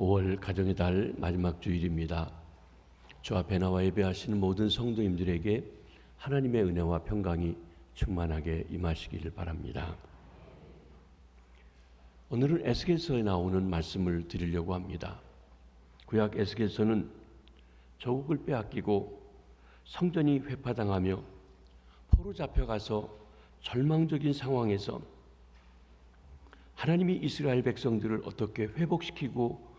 5월 가정의 달 마지막 주일입니다. 주 앞에 나와 예배하시는 모든 성도님들에게 하나님의 은혜와 평강이 충만하게 임하시기를 바랍니다. 오늘은 에스겔서에 나오는 말씀을 드리려고 합니다. 구약 에스겔서는 조국을 빼앗기고 성전이 회파당하며 포로 잡혀가서 절망적인 상황에서 하나님이 이스라엘 백성들을 어떻게 회복시키고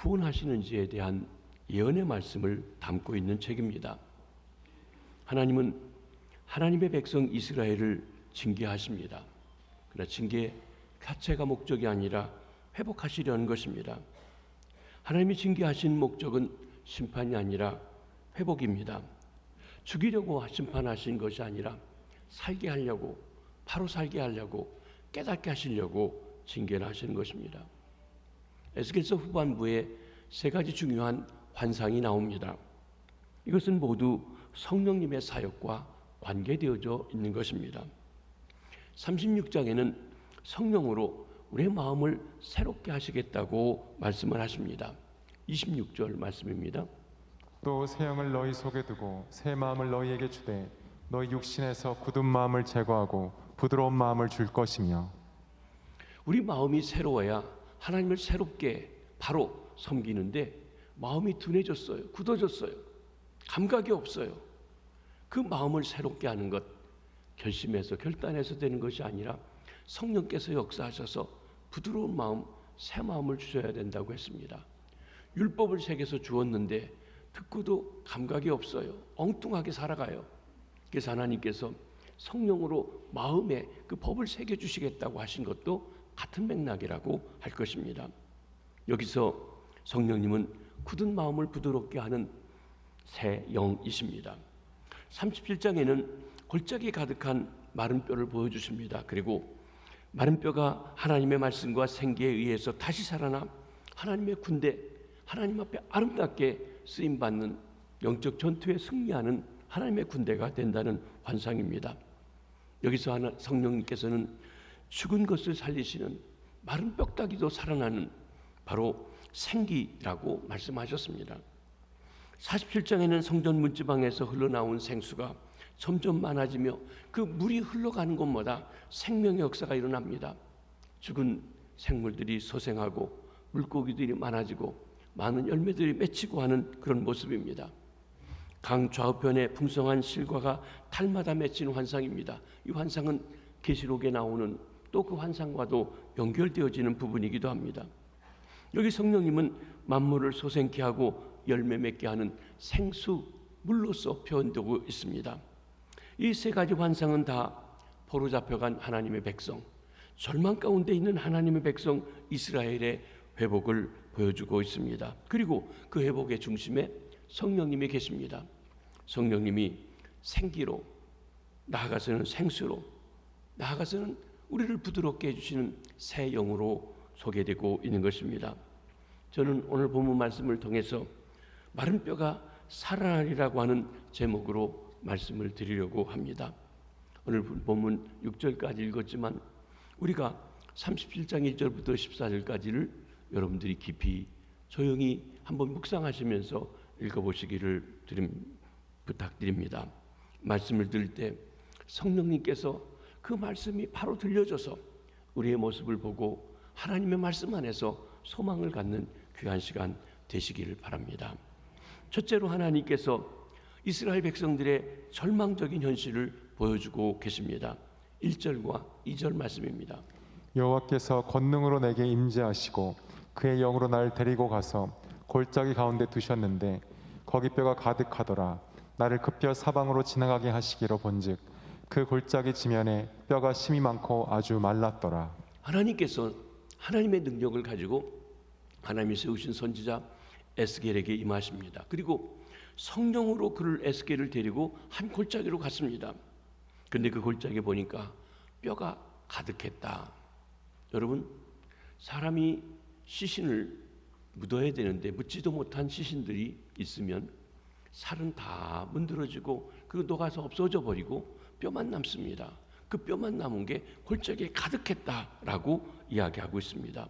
구원하시는지에 대한 예언의 말씀을 담고 있는 책입니다. 하나님은 하나님의 백성 이스라엘을 징계하십니다. 그러나 징계 자체가 목적이 아니라 회복하시려는 것입니다. 하나님이 징계하신 목적은 심판이 아니라 회복입니다. 죽이려고 심판하신 것이 아니라 살게 하려고, 바로 살게 하려고, 깨닫게 하시려고 징계를 하시는 것입니다. 에스겔서 후반부에 세 가지 중요한 환상이 나옵니다. 이것은 모두 성령님의 사역과 관계되어져 있는 것입니다. 36장에는 성령으로 우리의 마음을 새롭게 하시겠다고 말씀을 하십니다. 26절 말씀입니다. 또 새 영을 너희 속에 두고 새 마음을 너희에게 주되 너희 육신에서 굳은 마음을 제거하고 부드러운 마음을 줄 것이며. 우리 마음이 새로워야 하나님을 새롭게 바로 섬기는데 마음이 둔해졌어요. 굳어졌어요. 감각이 없어요. 그 마음을 새롭게 하는 것, 결심해서 결단해서 되는 것이 아니라 성령께서 역사하셔서 부드러운 마음, 새 마음을 주셔야 된다고 했습니다. 율법을 새겨서 주었는데 듣고도 감각이 없어요. 엉뚱하게 살아가요. 그래서 하나님께서 성령으로 마음에 그 법을 새겨주시겠다고 하신 것도 같은 맥락이라고 할 것입니다. 여기서 성령님은 굳은 마음을 부드럽게 하는 새 영이십니다. 37장에는 골짜기 가득한 마른 뼈를 보여주십니다. 그리고 마른 뼈가 하나님의 말씀과 생기에 의해서 다시 살아나 하나님의 군대, 하나님 앞에 아름답게 쓰임받는 영적 전투에 승리하는 하나님의 군대가 된다는 환상입니다. 여기서 성령님께서는 죽은 것을 살리시는 마른 뼈다귀도 살아나는 바로 생기라고 말씀하셨습니다. 47장에는 성전 문지방에서 흘러나온 생수가 점점 많아지며 그 물이 흘러가는 곳마다 생명의 역사가 일어납니다. 죽은 생물들이 소생하고 물고기들이 많아지고 많은 열매들이 맺히고 하는 그런 모습입니다. 강 좌우편에 풍성한 실과가 달마다 맺히는 환상입니다. 이 환상은 계시록에 나오는 또 그 환상과도 연결되어지는 부분이기도 합니다. 여기 성령님은 만물을 소생케 하고 열매 맺게 하는 생수, 물로서 표현되고 있습니다. 이 세 가지 환상은 다 포로 잡혀간 하나님의 백성, 절망 가운데 있는 하나님의 백성 이스라엘의 회복을 보여주고 있습니다. 그리고 그 회복의 중심에 성령님이 계십니다. 성령님이 생기로, 나아가서는 생수로, 나아가서는 우리를 부드럽게 해주시는 새 영으로 소개되고 있는 것입니다. 저는 오늘 본문 말씀을 통해서 마른 뼈가 살아나리라고 하는 제목으로 말씀을 드리려고 합니다. 오늘 본문 6절까지 읽었지만 우리가 37장 1절부터 14절까지를 여러분들이 깊이 조용히 한번 묵상하시면서 읽어보시기를 부탁드립니다. 말씀을 들을 때 성령님께서 그 말씀이 바로 들려져서 우리의 모습을 보고 하나님의 말씀 안에서 소망을 갖는 귀한 시간 되시기를 바랍니다. 첫째로 하나님께서 이스라엘 백성들의 절망적인 현실을 보여주고 계십니다. 1절과 2절 말씀입니다. 여호와께서 권능으로 내게 임재하시고 그의 영으로 날 데리고 가서 골짜기 가운데 두셨는데 거기 뼈가 가득하더라. 나를 급여 사방으로 지나가게 하시기로 본즉 그 골짜기 지면에 뼈가 심이 많고 아주 말랐더라. 하나님께서 하나님의 능력을 가지고 하나님이 세우신 선지자 에스겔에게 임하십니다. 그리고 성령으로 그를 에스겔을 데리고 한 골짜기로 갔습니다. 그런데 그 골짜기 보니까 뼈가 가득했다. 여러분, 사람이 시신을 묻어야 되는데 묻지도 못한 시신들이 있으면 살은 다 문드러지고 그리고 녹아서 없어져 버리고 뼈만 남습니다. 그 뼈만 남은 게 골짜기에 가득했다라고 이야기하고 있습니다.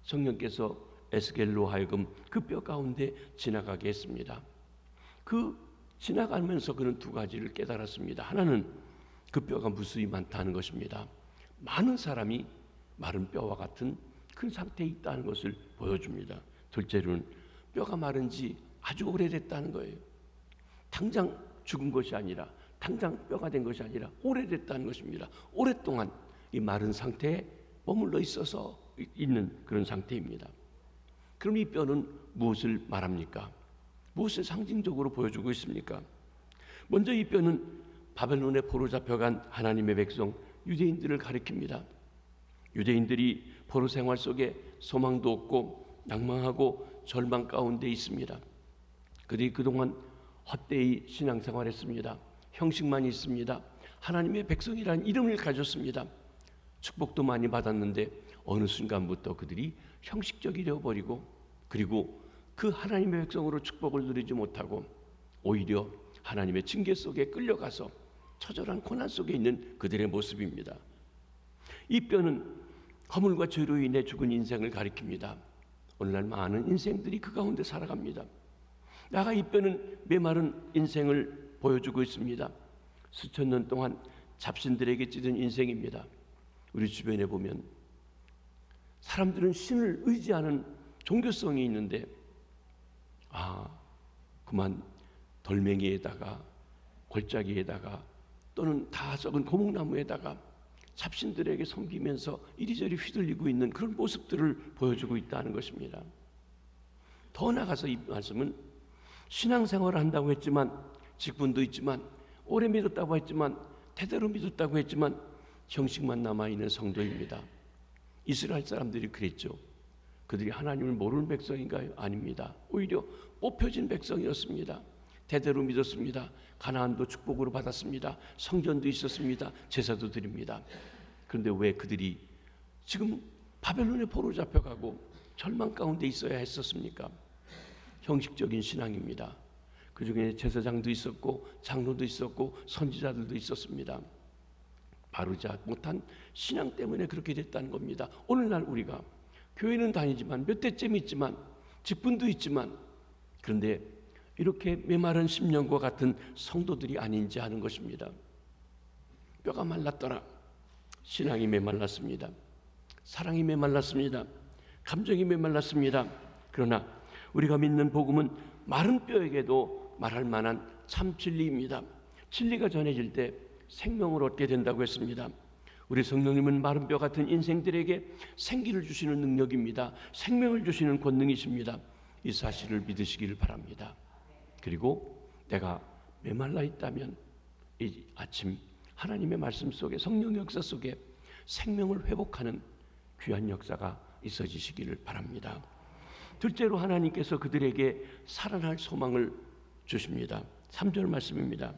성령께서 에스겔로 하여금 그 뼈 가운데 지나가게 했습니다. 그 지나가면서 그는 두 가지를 깨달았습니다. 하나는 그 뼈가 무수히 많다는 것입니다. 많은 사람이 마른 뼈와 같은 큰 상태에 있다는 것을 보여줍니다. 둘째로는 뼈가 마른 지 아주 오래됐다는 거예요. 당장 죽은 것이 아니라, 당장 뼈가 된 것이 아니라 오래됐다는 것입니다. 오랫동안 이 마른 상태에 머물러 있어서 있는 그런 상태입니다. 그럼 이 뼈는 무엇을 말합니까? 무엇을 상징적으로 보여주고 있습니까? 먼저 이 뼈는 바벨론에 포로 잡혀간 하나님의 백성 유대인들을 가리킵니다. 유대인들이 포로 생활 속에 소망도 없고 낭망하고 절망 가운데 있습니다. 그들이 그동안 헛되이 신앙생활했습니다. 형식만 있습니다. 하나님의 백성이라는 이름을 가졌습니다. 축복도 많이 받았는데 어느 순간부터 그들이 형식적이 되어버리고, 그리고 그 하나님의 백성으로 축복을 누리지 못하고 오히려 하나님의 징계 속에 끌려가서 처절한 고난 속에 있는 그들의 모습입니다. 이 뼈는 허물과 죄로 인해 죽은 인생을 가리킵니다. 오늘날 많은 인생들이 그 가운데 살아갑니다. 나가 이 뼈는 메마른 인생을 보여주고 있습니다. 수천 년 동안 잡신들에게 찌든 인생입니다. 우리 주변에 보면 사람들은 신을 의지하는 종교성이 있는데, 그만 돌멩이에다가 골짜기에다가 또는 다 썩은 고목나무에다가 잡신들에게 섬기면서 이리저리 휘둘리고 있는 그런 모습들을 보여주고 있다는 것입니다. 더 나아가서 이 말씀은 신앙생활을 한다고 했지만, 직분도 있지만, 오래 믿었다고 했지만, 대대로 믿었다고 했지만 형식만 남아있는 성도입니다. 이스라엘 사람들이 그랬죠. 그들이 하나님을 모르는 백성인가요? 아닙니다. 오히려 뽑혀진 백성이었습니다. 대대로 믿었습니다. 가나안도 축복으로 받았습니다. 성전도 있었습니다. 제사도 드립니다. 그런데 왜 그들이 지금 바벨론에 포로 잡혀가고 절망 가운데 있어야 했었습니까? 형식적인 신앙입니다. 그 중에 제사장도 있었고 장로도 있었고 선지자들도 있었습니다. 바르지 못한 신앙 때문에 그렇게 됐다는 겁니다. 오늘날 우리가 교회는 다니지만 몇 대쯤 있지만 직분도 있지만, 그런데 이렇게 메마른 심령과 같은 성도들이 아닌지 하는 것입니다. 뼈가 말랐더라. 신앙이 메말랐습니다. 사랑이 메말랐습니다. 감정이 메말랐습니다. 그러나 우리가 믿는 복음은 마른 뼈에게도 말할 만한 참 진리입니다. 진리가 전해질 때 생명을 얻게 된다고 했습니다. 우리 성령님은 마른 뼈 같은 인생들에게 생기를 주시는 능력입니다. 생명을 주시는 권능이십니다. 이 사실을 믿으시기를 바랍니다. 그리고 내가 메말라 있다면 이 아침 하나님의 말씀 속에, 성령의 역사 속에 생명을 회복하는 귀한 역사가 있어지시기를 바랍니다. 둘째로 하나님께서 그들에게 살아날 소망을 주십니다. 3절 말씀입니다.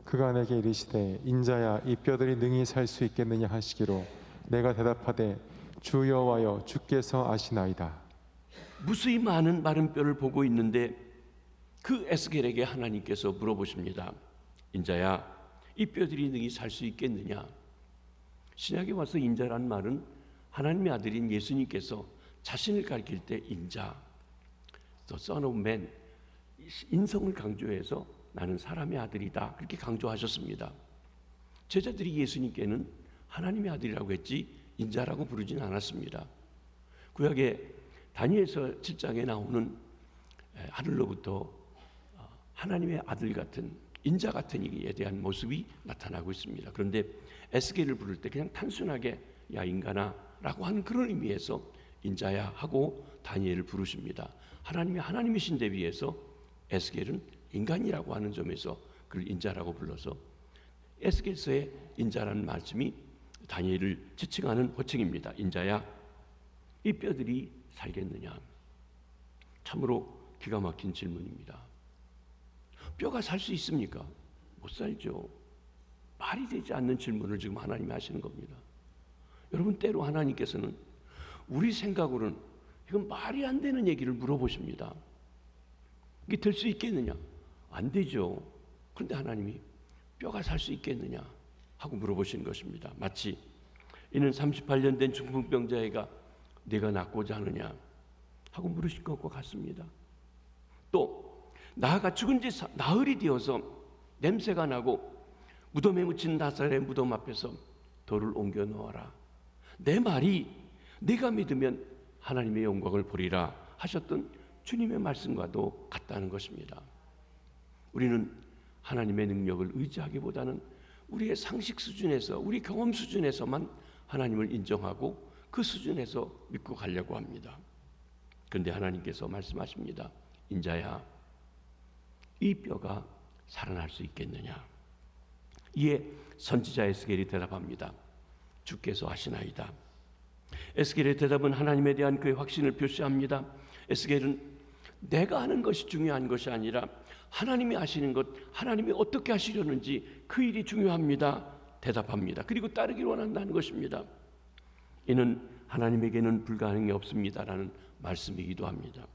그가 내게 이르시되 인자야 이 뼈들이 능히 살 수 있겠느냐 하시기로 내가 대답하되 주 여호와여 주께서 아시나이다. 무수히 많은 마른 뼈를 보고 있는데 그 에스겔에게 하나님께서 물어보십니다. 인자야 이 뼈들이 능히 살 수 있겠느냐. 신약에 와서 인자란 말은 하나님의 아들인 예수님께서 자신을 가리킬 때 인자, the son of man, 인성을 강조해서 나는 사람의 아들이다 그렇게 강조하셨습니다. 제자들이 예수님께는 하나님의 아들이라고 했지 인자라고 부르지는 않았습니다. 구약의 다니엘서 7장에 나오는 하늘로부터 하나님의 아들 같은 인자 같은 이에 대한 모습이 나타나고 있습니다. 그런데 에스겔을 부를 때 그냥 단순하게 야 인간아 라고 하는 그런 의미에서 인자야 하고 다니엘을 부르십니다. 하나님이신 데 비해서 에스겔은 인간이라고 하는 점에서 그를 인자라고 불러서 에스겔서의 인자라는 말씀이 다니엘을 지칭하는 호칭입니다. 인자야 이 뼈들이 살겠느냐. 참으로 기가 막힌 질문입니다. 뼈가 살 수 있습니까? 못 살죠. 말이 되지 않는 질문을 지금 하나님이 하시는 겁니다. 여러분 때로 하나님께서는 우리 생각으로는 이건 말이 안 되는 얘기를 물어보십니다. 이게 될 수 있겠느냐? 안 되죠. 그런데 하나님이 뼈가 살 수 있겠느냐 하고 물어보시는 것입니다. 마치 이는 38년 된 중풍병자애가 네가 낫고자 하느냐. 하고 물으실 것과 같습니다. 또 나아가 죽은 지 나흘이 되어서 냄새가 나고 무덤에 묻힌 나사렛 무덤 앞에서 돌을 옮겨 놓아라. 내 말이 네가 믿으면 하나님의 영광을 보리라 하셨던 주님의 말씀과도 같다는 것입니다. 우리는 하나님의 능력을 의지하기보다는 우리의 상식 수준에서, 우리 경험 수준에서만 하나님을 인정하고 그 수준에서 믿고 가려고 합니다. 그런데 하나님께서 말씀하십니다. 인자야, 이 뼈가 살아날 수 있겠느냐? 이에 선지자 에스겔이 대답합니다. 주께서 하시나이다. 에스겔의 대답은 하나님에 대한 그의 확신을 표시합니다. 에스겔은 내가 하는 것이 중요한 것이 아니라 하나님이 하시는 것, 하나님이 어떻게 하시려는지 그 일이 중요합니다. 대답합니다. 그리고 따르기를 원한다는 것입니다. 이는 하나님에게는 불가능이 없습니다라는 말씀이기도 합니다.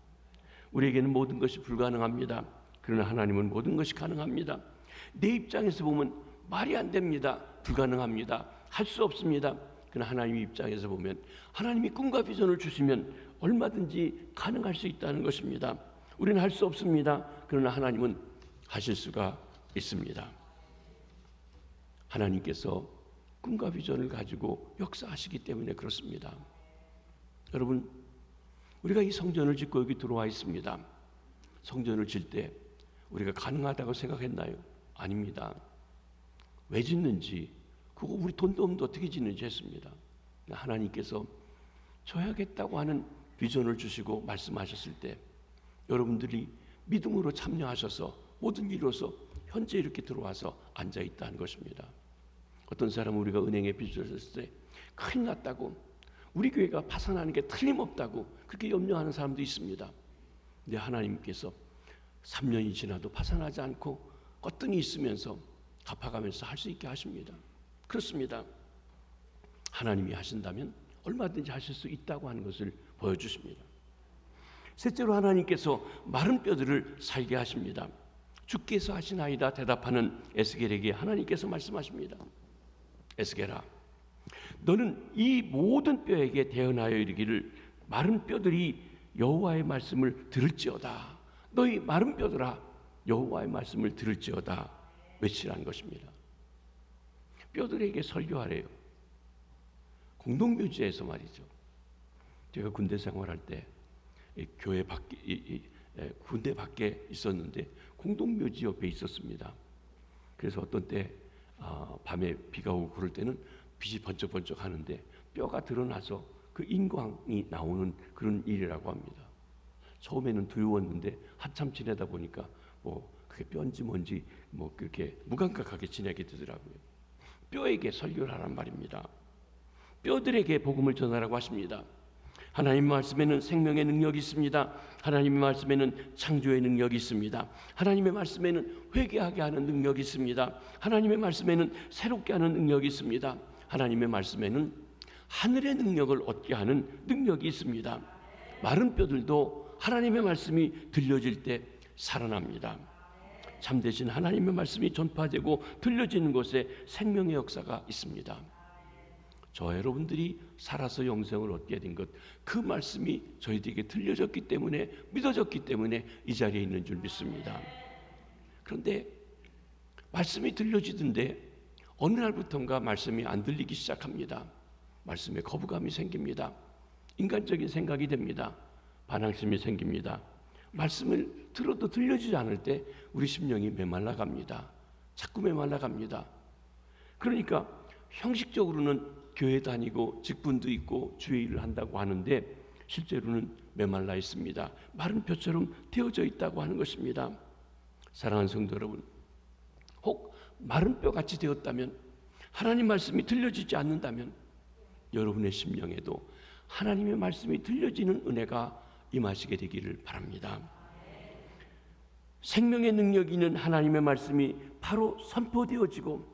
우리에게는 모든 것이 불가능합니다. 그러나 하나님은 모든 것이 가능합니다. 내 입장에서 보면 말이 안 됩니다. 불가능합니다. 할 수 없습니다. 그러나 하나님 입장에서 보면 하나님이 꿈과 비전을 주시면 얼마든지 가능할 수 있다는 것입니다. 우리는 할 수 없습니다. 그러나 하나님은 하실 수가 있습니다. 하나님께서 꿈과 비전을 가지고 역사하시기 때문에 그렇습니다. 여러분, 우리가 이 성전을 짓고 여기 들어와 있습니다. 성전을 질 때 우리가 가능하다고 생각했나요? 아닙니다. 왜 짓는지, 그거 우리 돈도 없는데 어떻게 짓는지 했습니다. 하나님께서 줘야겠다고 하는 비전을 주시고 말씀하셨을 때 여러분들이 믿음으로 참여하셔서 모든 일로서 현재 이렇게 들어와서 앉아 있다는 것입니다. 어떤 사람은 우리가 은행에 빚을 졌을 때 큰일 났다고, 우리 교회가 파산하는 게 틀림없다고 그렇게 염려하는 사람도 있습니다. 근데 하나님께서 3년이 지나도 파산하지 않고 껐더니 있으면서 갚아가면서 할 수 있게 하십니다. 그렇습니다. 하나님이 하신다면 얼마든지 하실 수 있다고 하는 것을 보여주십니다. 셋째로 하나님께서 마른 뼈들을 살게 하십니다. 주께서 하시나이다 대답하는 에스겔에게 하나님께서 말씀하십니다. 에스겔아, 너는 이 모든 뼈에게 대언하여 이르기를 마른 뼈들이 여호와의 말씀을 들을지어다. 너희 마른 뼈들아, 여호와의 말씀을 들을지어다 외치라는 것입니다. 뼈들에게 설교하래요. 공동묘지에서 말이죠. 제가 군대 생활할 때 교회 밖에, 군대 밖에 있었는데 공동묘지 옆에 있었습니다. 그래서 어떤 때 밤에 비가 오고 그럴 때는 빛이 번쩍번쩍 하는데 뼈가 드러나서 그 인광이 나오는 그런 일이라고 합니다. 처음에는 두려웠는데 한참 지내다 보니까 뭐 그게 뼈인지 뭔지 뭐 그렇게 무감각하게 지내게 되더라고요. 뼈에게 설교를 하란 말입니다. 뼈들에게 복음을 전하라고 하십니다. 하나님 말씀에는 생명의 능력이 있습니다. 하나님의 말씀에는 창조의 능력이 있습니다. 하나님의 말씀에는 회개하게 하는 능력이 있습니다. 하나님의 말씀에는 새롭게 하는 능력이 있습니다. 하나님의 말씀에는 하늘의 능력을 얻게 하는 능력이 있습니다. 마른 뼈들도 하나님의 말씀이 들려질 때 살아납니다. 참되신 하나님의 말씀이 전파되고 들려지는 곳에 생명의 역사가 있습니다. 저 여러분들이 살아서 영생을 얻게 된 것, 그 말씀이 저희들에게 들려졌기 때문에, 믿어졌기 때문에 이 자리에 있는 줄 믿습니다. 그런데 말씀이 들려지던데 어느 날부터인가 말씀이 안 들리기 시작합니다. 말씀에 거부감이 생깁니다. 인간적인 생각이 됩니다. 반항심이 생깁니다. 말씀을 들어도 들려지지 않을 때 우리 심령이 메말라 갑니다. 자꾸 메말라 갑니다. 그러니까 형식적으로는 교회 다니고 직분도 있고 주의 일을 한다고 하는데 실제로는 메말라 있습니다. 마른 뼈처럼 되어져 있다고 하는 것입니다. 사랑하는 성도 여러분, 혹 마른 뼈같이 되었다면, 하나님 말씀이 들려지지 않는다면 여러분의 심령에도 하나님의 말씀이 들려지는 은혜가 임하시게 되기를 바랍니다. 생명의 능력이 있는 하나님의 말씀이 바로 선포되어지고,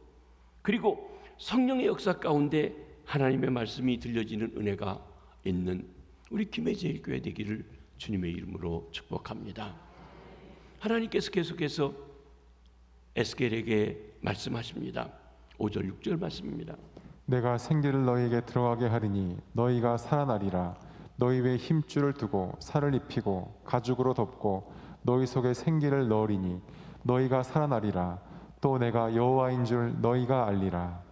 그리고 성령의 역사 가운데 하나님의 말씀이 들려지는 은혜가 있는 우리 김해제일교회 되기를 주님의 이름으로 축복합니다. 하나님께서 계속해서 에스겔에게 말씀하십니다. 5절 6절 말씀입니다. 내가 생기를 너희에게 들어가게 하리니 너희가 살아나리라. 너희 위에 힘줄을 두고 살을 입히고 가죽으로 덮고 너희 속에 생기를 넣으리니 너희가 살아나리라. 또 내가 여호와인 줄 너희가 알리라.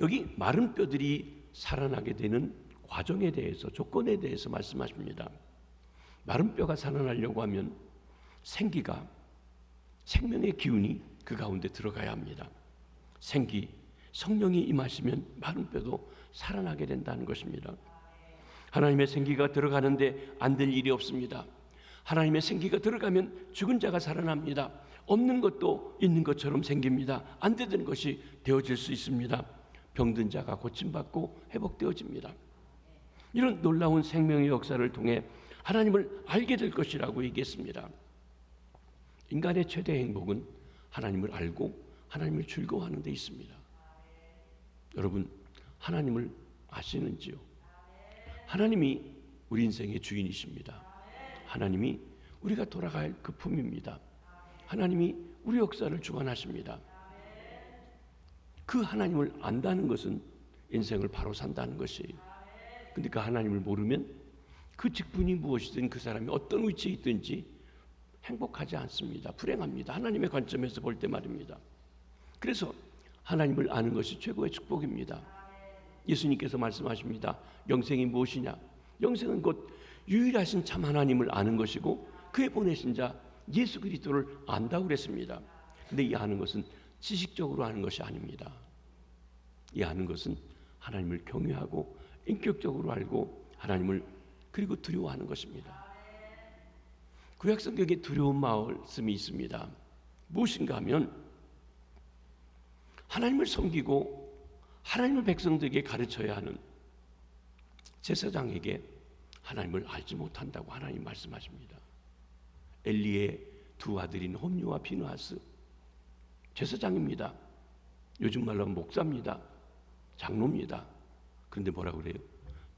여기 마른 뼈들이 살아나게 되는 과정에 대해서, 조건에 대해서 말씀하십니다. 마른 뼈가 살아나려고 하면 생기가, 생명의 기운이 그 가운데 들어가야 합니다. 생기, 성령이 임하시면 마른 뼈도 살아나게 된다는 것입니다. 하나님의 생기가 들어가는데 안 될 일이 없습니다. 하나님의 생기가 들어가면 죽은 자가 살아납니다. 없는 것도 있는 것처럼 생깁니다. 안 되던 것이 되어질 수 있습니다. 병든 자가 고침받고 회복되어집니다. 이런 놀라운 생명의 역사를 통해 하나님을 알게 될 것이라고 얘기했습니다. 인간의 최대 행복은 하나님을 알고 하나님을 즐거워하는 데 있습니다. 여러분, 하나님을 아시는지요? 하나님이 우리 인생의 주인이십니다. 하나님이 우리가 돌아갈 그 품입니다. 하나님이 우리 역사를 주관하십니다. 그 하나님을 안다는 것은 인생을 바로 산다는 것이에요. 근데 그 하나님을 모르면 그 직분이 무엇이든 그 사람이 어떤 위치에 있든지 행복하지 않습니다. 불행합니다. 하나님의 관점에서 볼 때 말입니다. 그래서 하나님을 아는 것이 최고의 축복입니다. 예수님께서 말씀하십니다. 영생이 무엇이냐? 영생은 곧 유일하신 참 하나님을 아는 것이고 그의 보내신 자 예수 그리스도를 안다고 그랬습니다. 근데 이 아는 것은 지식적으로 아는 것이 아닙니다. 이 아는 것은 하나님을 경외하고 인격적으로 알고 하나님을 그리고 두려워하는 것입니다. 구약 성경에 두려운 말씀이 있습니다. 무엇인가 하면 하나님을 섬기고 하나님을 백성들에게 가르쳐야 하는 제사장에게 하나님을 알지 못한다고 하나님 말씀하십니다. 엘리의 두 아들인 홈리와 비느하스, 제사장입니다. 요즘 말로 하면 목사입니다. 장로입니다. 그런데 뭐라고 그래요?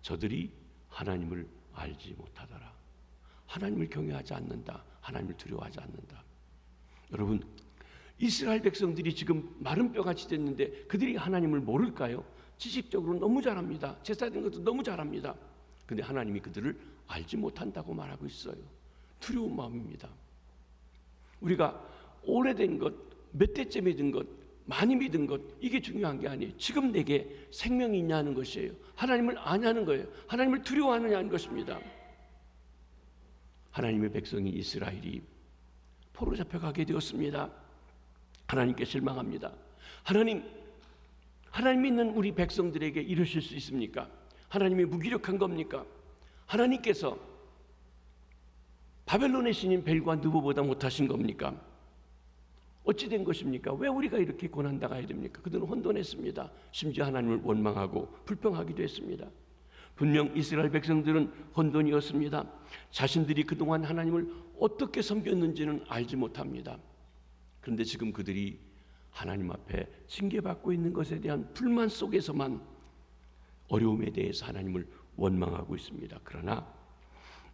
저들이 하나님을 알지 못하더라. 하나님을 경외하지 않는다. 하나님을 두려워하지 않는다. 여러분, 이스라엘 백성들이 지금 마른 뼈같이 됐는데 그들이 하나님을 모를까요? 지식적으로 너무 잘합니다. 제사된 것도 너무 잘합니다. 근데 하나님이 그들을 알지 못한다고 말하고 있어요. 두려운 마음입니다. 우리가 오래된 것, 몇 대째 믿은 것, 많이 믿은 것, 이게 중요한 게 아니에요. 지금 내게 생명이 있냐는 것이에요. 하나님을 아냐는 거예요. 하나님을 두려워하느냐는 것입니다. 하나님의 백성이 이스라엘이 포로 잡혀가게 되었습니다. 하나님께 실망합니다. 하나님 믿는 우리 백성들에게 이러실 수 있습니까? 하나님이 무기력한 겁니까? 하나님께서 바벨론의 신인 벨과 느보보다 못하신 겁니까? 어찌 된 것입니까? 왜 우리가 이렇게 고난당해야 됩니까? 그들은 혼돈했습니다. 심지어 하나님을 원망하고 불평하기도 했습니다. 분명 이스라엘 백성들은 혼돈이었습니다. 자신들이 그동안 하나님을 어떻게 섬겼는지는 알지 못합니다. 그런데 지금 그들이 하나님 앞에 징계받고 있는 것에 대한 불만 속에서만 어려움에 대해서 하나님을 원망하고 있습니다. 그러나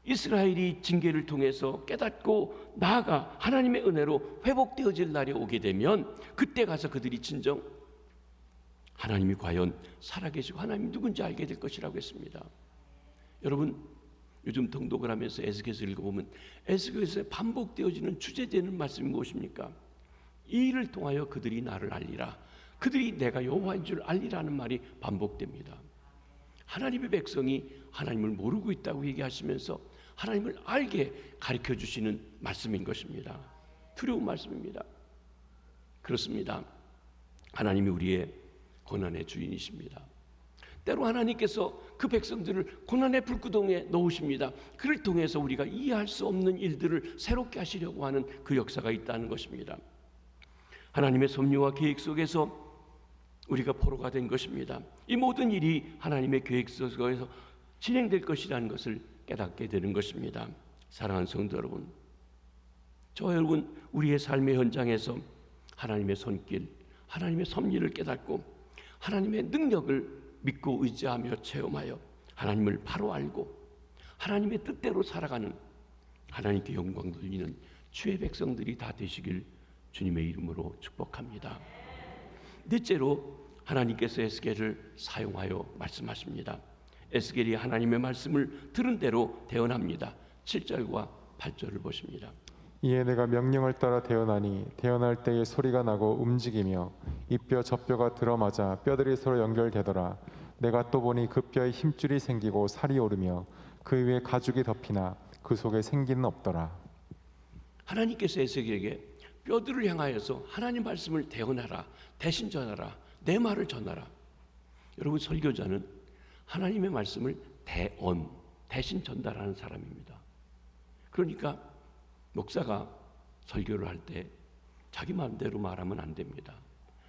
이스라엘이 징계를 통해서 깨닫고 나아가 하나님의 은혜로 회복되어질 날이 오게 되면 그때 가서 그들이 진정 하나님이 과연 살아계시고 하나님이 누군지 알게 될 것이라고 했습니다. 여러분, 요즘 통독을 하면서 에스겔서 읽어보면 에스겔서에 반복되어지는 주제되는 말씀이 무엇입니까? 이 일을 통하여 그들이 나를 알리라. 그들이 내가 여호와인 줄 알리라는 말이 반복됩니다. 하나님의 백성이 하나님을 모르고 있다고 얘기하시면서 하나님을 알게 가르쳐 주시는 말씀인 것입니다. 두려운 말씀입니다. 그렇습니다. 하나님이 우리의 고난의 주인이십니다. 때로 하나님께서 그 백성들을 고난의 불구덩이에 넣으십니다. 그를 통해서 우리가 이해할 수 없는 일들을 새롭게 하시려고 하는 그 역사가 있다는 것입니다. 하나님의 섭리와 계획 속에서 우리가 포로가 된 것입니다. 이 모든 일이 하나님의 계획 속에서 진행될 것이라는 것을 깨닫게 되는 것입니다. 사랑하는 성도 여러분, 저 여러분 우리의 삶의 현장에서 하나님의 손길, 하나님의 섭리를 깨닫고 하나님의 능력을 믿고 의지하며 체험하여 하나님을 바로 알고 하나님의 뜻대로 살아가는 하나님께 영광 돌리는 주의 백성들이 다 되시길 주님의 이름으로 축복합니다. 넷째로 하나님께서 에스겔을 사용하여 말씀하십니다. 에스겔이 하나님의 말씀을 들은 대로 대언합니다. 7절과 8절을 보십니다. 이에 내가 명령을 따라 대언하니 대언할 때에 소리가 나고 움직이며 이 뼈 저 뼈가 들어맞아 뼈들이 서로 연결되더라. 내가 또 보니 그 뼈에 힘줄이 생기고 살이 오르며 그 위에 가죽이 덮이나 그 속에 생기는 없더라. 하나님께서 에스겔에게 뼈들을 향하여서 하나님 말씀을 대언하라, 대신 전하라, 내 말을 전하라. 여러분, 설교자는 하나님의 말씀을 대신 전달하는 사람입니다. 그러니까 목사가 설교를 할 때 자기 마음대로 말하면 안 됩니다.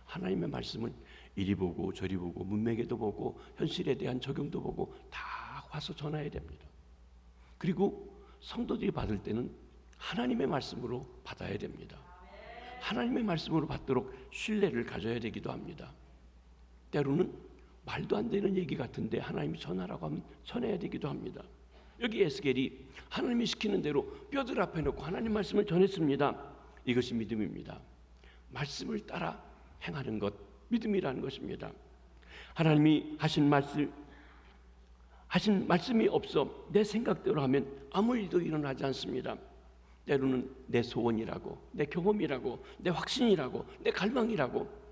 하나님의 말씀을 이리 보고 저리 보고 문맥에도 보고 현실에 대한 적용도 보고 다 와서 전해야 됩니다. 그리고 성도들이 받을 때는 하나님의 말씀으로 받아야 됩니다. 하나님의 말씀으로 받도록 신뢰를 가져야 되기도 합니다. 때로는 말도 안 되는 얘기 같은데 하나님이 전하라고 하면 전해야 되기도 합니다. 여기 에스겔이 하나님이 시키는 대로 뼈들 앞에 놓고 하나님 말씀을 전했습니다. 이것이 믿음입니다. 말씀을 따라 행하는 것, 믿음이라는 것입니다. 하나님이 하신 말씀이 없어 내 생각대로 하면 아무 일도 일어나지 않습니다. 때로는 내 소원이라고, 내 경험이라고, 내 확신이라고, 내 갈망이라고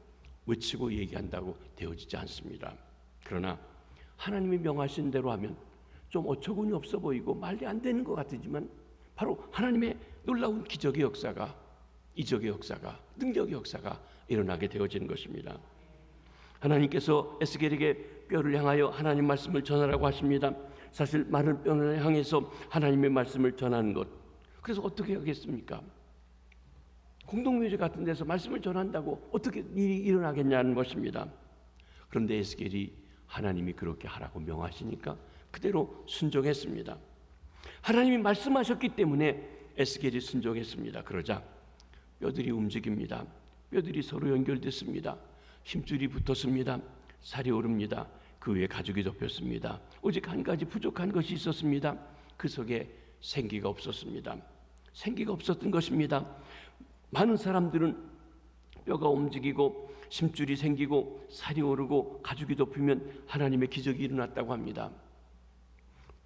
외치고 얘기한다고 되어지지 않습니다. 그러나 하나님이 명하신 대로 하면 좀 어처구니 없어 보이고 말이 안 되는 것 같지만 바로 하나님의 놀라운 기적의 역사가, 이적의 역사가, 능력의 역사가 일어나게 되어지는 것입니다. 하나님께서 에스겔에게 뼈를 향하여 하나님 말씀을 전하라고 하십니다. 사실 마른 뼈를 향해서 하나님의 말씀을 전하는 것, 그래서 어떻게 하겠습니까? 공동묘지 같은 데서 말씀을 전한다고 어떻게 일이 일어나겠냐는 것입니다. 그런데 에스겔이 하나님이 그렇게 하라고 명하시니까 그대로 순종했습니다. 하나님이 말씀하셨기 때문에 에스겔이 순종했습니다. 그러자 뼈들이 움직입니다. 뼈들이 서로 연결됐습니다. 힘줄이 붙었습니다. 살이 오릅니다. 그 위에 가죽이 덮였습니다. 오직 한 가지 부족한 것이 있었습니다. 그 속에 생기가 없었습니다. 생기가 없었던 것입니다. 많은 사람들은 뼈가 움직이고 심줄이 생기고 살이 오르고 가죽이 덮이면 하나님의 기적이 일어났다고 합니다.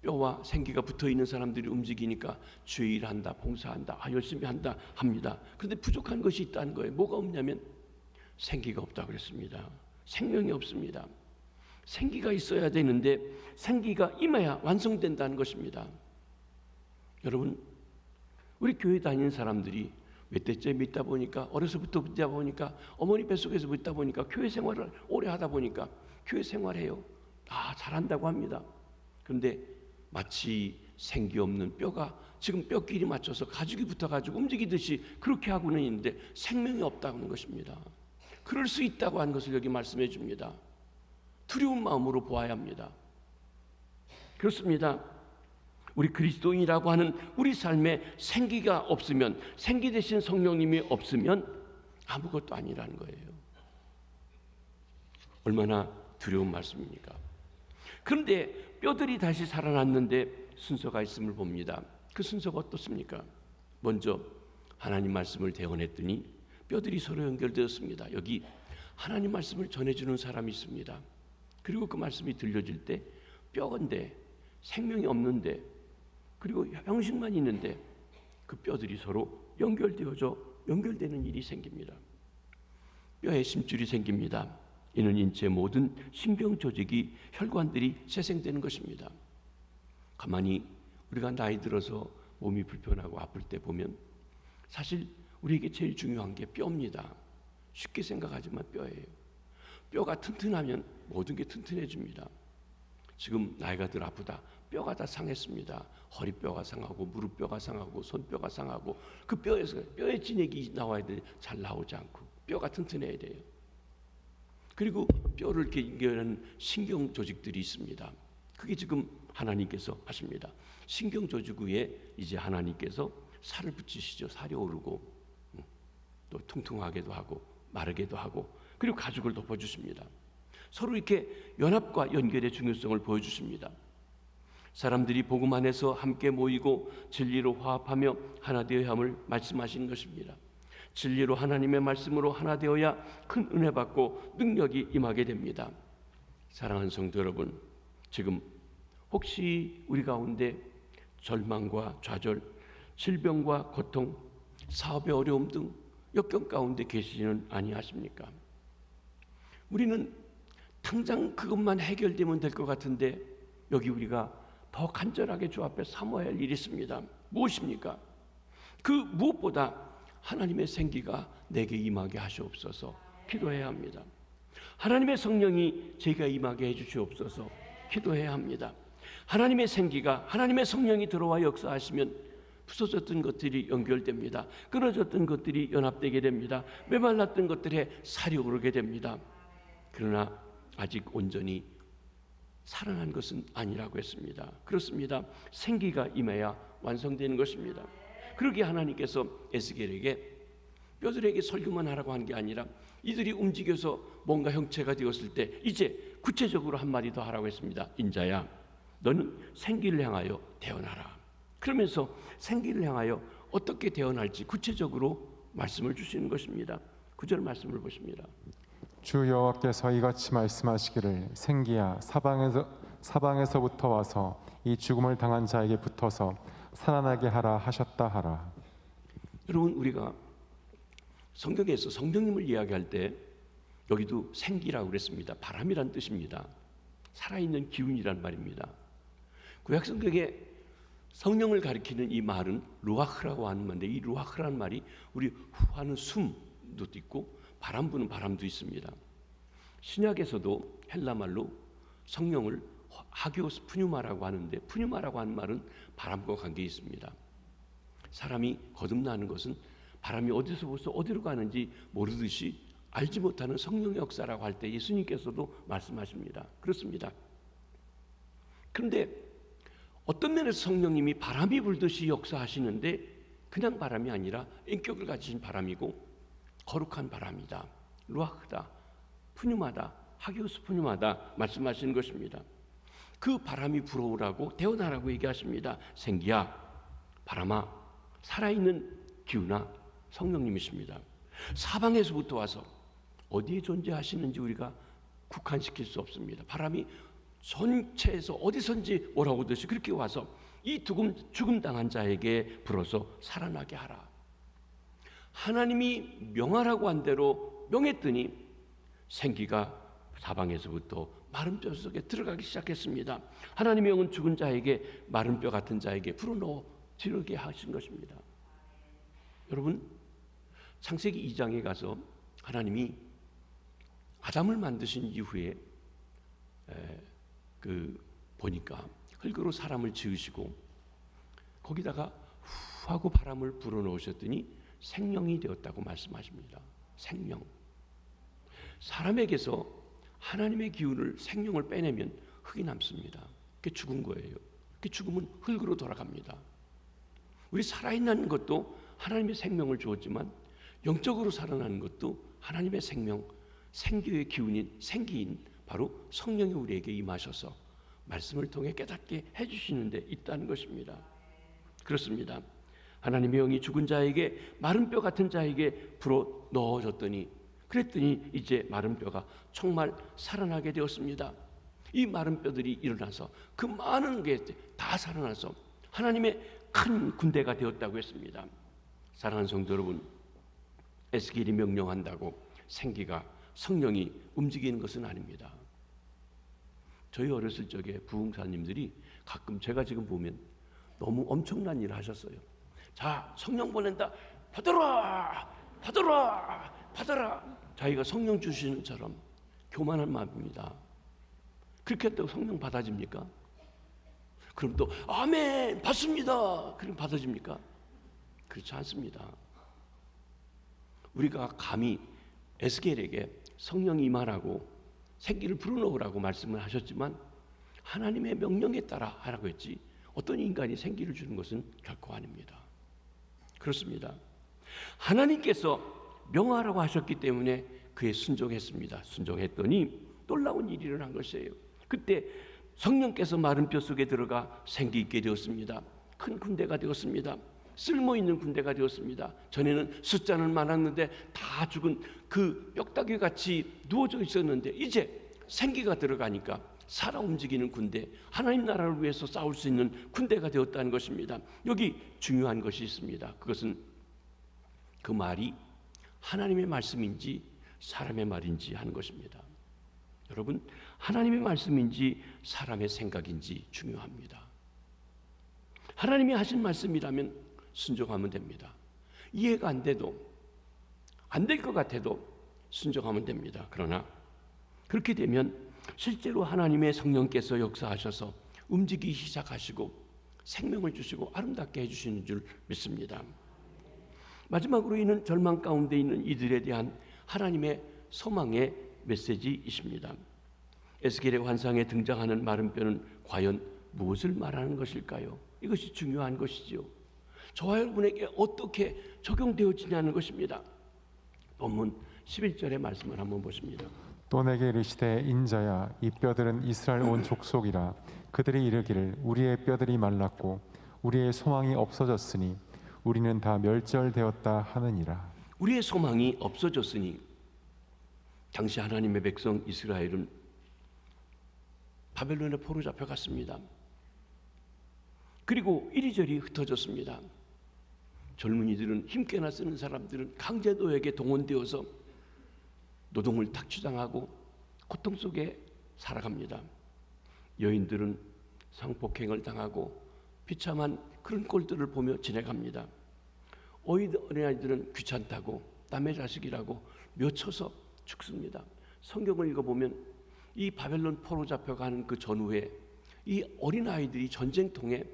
뼈와 생기가 붙어있는 사람들이 움직이니까 주의 일한다, 봉사한다, 열심히 한다 합니다. 그런데 부족한 것이 있다는 거예요. 뭐가 없냐면 생기가 없다고 그랬습니다. 생명이 없습니다. 생기가 있어야 되는데 생기가 임해야 완성된다는 것입니다. 여러분, 우리 교회 다니는 사람들이 몇 대째 믿다 보니까, 어려서부터 믿다 보니까, 어머니 뱃속에서 믿다 보니까, 교회 생활을 오래 하다 보니까 교회 생활해요. 다 잘한다고 합니다. 그런데 마치 생기 없는 뼈가 지금 뼈끼리 맞춰서 가죽이 붙어가지고 움직이듯이 그렇게 하고는 있는데 생명이 없다고 하는 것입니다. 그럴 수 있다고 하는 것을 여기 말씀해 줍니다. 두려운 마음으로 보아야 합니다. 그렇습니다. 우리 그리스도인이라고 하는 우리 삶에 생기가 없으면, 생기 대신 성령님이 없으면 아무것도 아니라는 거예요. 얼마나 두려운 말씀입니까? 그런데 뼈들이 다시 살아났는데 순서가 있음을 봅니다. 그 순서가 어떻습니까? 먼저 하나님 말씀을 대언했더니 뼈들이 서로 연결되었습니다. 여기 하나님 말씀을 전해주는 사람이 있습니다. 그리고 그 말씀이 들려질 때 뼈인데 생명이 없는데 그리고 형식만 있는데 그 뼈들이 서로 연결되는 일이 생깁니다. 뼈에 심줄이 생깁니다. 이는 인체 모든 신경 조직이 혈관들이 재생되는 것입니다. 가만히 우리가 나이 들어서 몸이 불편하고 아플 때 보면 사실 우리에게 제일 중요한 게 뼈입니다. 쉽게 생각하지만 뼈예요. 뼈가 튼튼하면 모든 게 튼튼해집니다. 지금 나이가 들 아프다. 뼈가 다 상했습니다. 허리뼈가 상하고 무릎뼈가 상하고 손뼈가 상하고 그 뼈에서 뼈의 진액이 나와야 돼. 잘 나오지 않고 뼈가 튼튼해야 돼요. 그리고 뼈를 이렇게 연결하는 신경 조직들이 있습니다. 그게 지금 하나님께서 하십니다. 신경 조직 위에 이제 하나님께서 살을 붙이시죠. 살이 오르고 또 퉁퉁하게도 하고 마르게도 하고 그리고 가죽을 덮어주십니다. 서로 이렇게 연합과 연결의 중요성을 보여주십니다. 사람들이 복음 안에서 함께 모이고 진리로 화합하며 하나 되어야 함을 말씀하시는 것입니다. 진리로 하나님의 말씀으로 하나 되어야 큰 은혜 받고 능력이 임하게 됩니다. 사랑하는 성도 여러분, 지금 혹시 우리 가운데 절망과 좌절, 질병과 고통, 사업의 어려움 등 역경 가운데 계시지는 아니하십니까? 우리는 당장 그것만 해결되면 될 것 같은데 여기 우리가 더 간절하게 주 앞에 사모해야 할 일이 있습니다. 무엇입니까? 그 무엇보다 하나님의 생기가 내게 임하게 하시옵소서 기도해야 합니다. 하나님의 성령이 제가 임하게 해주시옵소서 기도해야 합니다. 하나님의 생기가, 하나님의 성령이 들어와 역사하시면 부서졌던 것들이 연결됩니다. 끊어졌던 것들이 연합되게 됩니다. 메말랐던 것들에 살이 오르게 됩니다. 그러나 아직 온전히 살아난 것은 아니라고 했습니다. 그렇습니다. 생기가 임해야 완성되는 것입니다. 그러기에 하나님께서 에스겔에게 뼈들에게 설교만 하라고 한 게 아니라 이들이 움직여서 뭔가 형체가 되었을 때 이제 구체적으로 한 마디 더 하라고 했습니다. 인자야, 너는 생기를 향하여 대언하라. 그러면서 생기를 향하여 어떻게 대언할지 구체적으로 말씀을 주시는 것입니다. 9절 말씀을 보십니다. 주 여호와께서 이같이 말씀하시기를 생기야 사방에서부터 와서 이 죽음을 당한 자에게 붙어서 살아나게 하라 하셨다 하라. 여러분, 우리가 성경에서 성령님을 이야기할 때 여기도 생기라고 그랬습니다. 바람이란 뜻입니다. 살아있는 기운이란 말입니다. 구약 성경에 성령을 가리키는 이 말은 루아흐라고 하는 말인데 이 루아흐라는 말이 우리 후하는 숨도 있고 바람 부는 바람도 있습니다. 신약에서도 헬라 말로 성령을 하기오스 푸뉴마라고 하는데 푸뉴마라고 하는 말은 바람과 관계 있습니다. 사람이 거듭나는 것은 바람이 어디서부터 어디로 가는지 모르듯이 알지 못하는 성령의 역사라고 할 때 예수님께서도 말씀하십니다. 그렇습니다. 그런데 어떤 면에서 성령님이 바람이 불듯이 역사하시는데 그냥 바람이 아니라 인격을 가진 바람이고 거룩한 바람이다. 루아흐다. 푸뉴마다. 하기오스 푸뉴마다 말씀하시는 것입니다. 그 바람이 불어오라고 대언하라고 얘기하십니다. 생기야, 바람아, 살아있는 기운아, 성령님이십니다. 사방에서부터 와서 어디에 존재하시는지 우리가 국한시킬 수 없습니다. 바람이 전체에서 어디선지 오라오듯이 그렇게 와서 이 죽음 당한 자에게 불어서 살아나게 하라. 하나님이 명하라고 한 대로 명했더니 생기가 사방에서부터 마른 뼈 속에 들어가기 시작했습니다. 하나님의 영은 죽은 자에게 마른 뼈 같은 자에게 불어넣어 지르게 하신 것입니다. 여러분, 창세기 2장에 가서 하나님이 아담을 만드신 이후에 보니까 흙으로 사람을 지으시고 거기다가 후 하고 바람을 불어넣으셨더니 생명이 되었다고 말씀하십니다. 생명. 사람에게서 하나님의 기운을 생명을 빼내면 흙이 남습니다. 그게 죽은 거예요. 그 죽음은 흙으로 돌아갑니다. 우리 살아있는 것도 하나님의 생명을 주었지만 영적으로 살아나는 것도 하나님의 생명, 생기의 기운인 생기인 바로 성령이 우리에게 임하셔서 말씀을 통해 깨닫게 해주시는 데 있다는 것입니다. 그렇습니다. 하나님의 영이 죽은 자에게 마른 뼈 같은 자에게 불어 넣어줬더니 그랬더니 이제 마른 뼈가 정말 살아나게 되었습니다. 이 마른 뼈들이 일어나서 그 많은 게 다 살아나서 하나님의 큰 군대가 되었다고 했습니다. 사랑하는 성도 여러분, 에스겔이 명령한다고 생기가 성령이 움직이는 것은 아닙니다. 저희 어렸을 적에 부흥사님들이 가끔 제가 지금 보면 너무 엄청난 일을 하셨어요. 자, 성령 보낸다. 받아라, 받아라, 받아라. 자기가 성령 주시는 처럼 교만한 마음입니다. 그렇게 했다고 성령 받아집니까? 그럼 또 아멘 받습니다. 그럼 받아집니까? 그렇지 않습니다. 우리가 감히 에스겔에게 성령이 임하라고 생기를 불어넣으라고 말씀을 하셨지만 하나님의 명령에 따라 하라고 했지 어떤 인간이 생기를 주는 것은 결코 아닙니다. 그렇습니다. 하나님께서 명하라고 하셨기 때문에 그에 순종했습니다. 순종했더니 놀라운 일이 일어난 것이에요. 그때 성령께서 마른 뼈 속에 들어가 생기 있게 되었습니다. 큰 군대가 되었습니다. 쓸모있는 군대가 되었습니다. 전에는 숫자는 많았는데 다 죽은 그 뼈다귀 같이 누워져 있었는데 이제 생기가 들어가니까 살아 움직이는 군대, 하나님 나라를 위해서 싸울 수 있는 군대가 되었다는 것입니다. 여기 중요한 것이 있습니다. 그것은 그 말이 하나님의 말씀인지 사람의 말인지 하는 것입니다. 여러분, 하나님의 말씀인지 사람의 생각인지 중요합니다. 하나님이 하신 말씀이라면 순종하면 됩니다. 이해가 안 돼도, 안 될 것 같아도 순종하면 됩니다. 그러나 그렇게 되면 실제로 하나님의 성령께서 역사하셔서 움직이기 시작하시고 생명을 주시고 아름답게 해주시는 줄 믿습니다. 마지막으로 이는 절망 가운데 있는 이들에 대한 하나님의 소망의 메시지이십니다. 에스겔의 환상에 등장하는 마른 뼈는 과연 무엇을 말하는 것일까요? 이것이 중요한 것이지요. 저와 여러분에게 어떻게 적용되어지냐는 것입니다. 본문 11절의 말씀을 한번 보십니다. 또 내게 이르시되 인자야 이 뼈들은 이스라엘 온 족속이라. 그들이 이르기를 우리의 뼈들이 말랐고 우리의 소망이 없어졌으니 우리는 다 멸절되었다 하느니라. 우리의 소망이 없어졌으니, 당시 하나님의 백성 이스라엘은 바벨론에 포로 잡혀갔습니다. 그리고 이리저리 흩어졌습니다. 젊은이들은, 힘께나 쓰는 사람들은 강제노역에 동원되어서 노동을 착취당하고 고통 속에 살아갑니다. 여인들은 성폭행을 당하고 비참한 그런 꼴들을 보며 지내갑니다. 어린아이들은 귀찮다고 남의 자식이라고 묘쳐서 죽습니다. 성경을 읽어보면 이 바벨론 포로 잡혀가는 그 전후에 이 어린아이들이 전쟁통에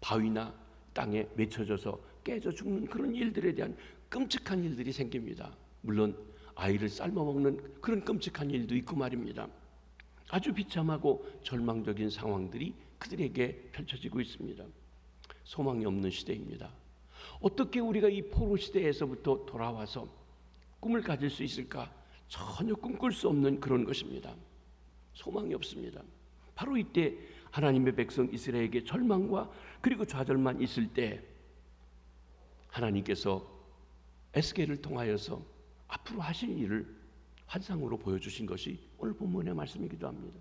바위나 땅에 맺혀져서 깨져 죽는 그런 일들에 대한 끔찍한 일들이 생깁니다. 물론 아이를 삶아먹는 그런 끔찍한 일도 있고 말입니다. 아주 비참하고 절망적인 상황들이 그들에게 펼쳐지고 있습니다. 소망이 없는 시대입니다. 어떻게 우리가 이 포로 시대에서부터 돌아와서 꿈을 가질 수 있을까? 전혀 꿈꿀 수 없는 그런 것입니다. 소망이 없습니다. 바로 이때 하나님의 백성 이스라엘에게 절망과 그리고 좌절만 있을 때 하나님께서 에스겔을 통하여서 앞으로 하실 일을 환상으로 보여주신 것이 오늘 본문의 말씀이기도 합니다.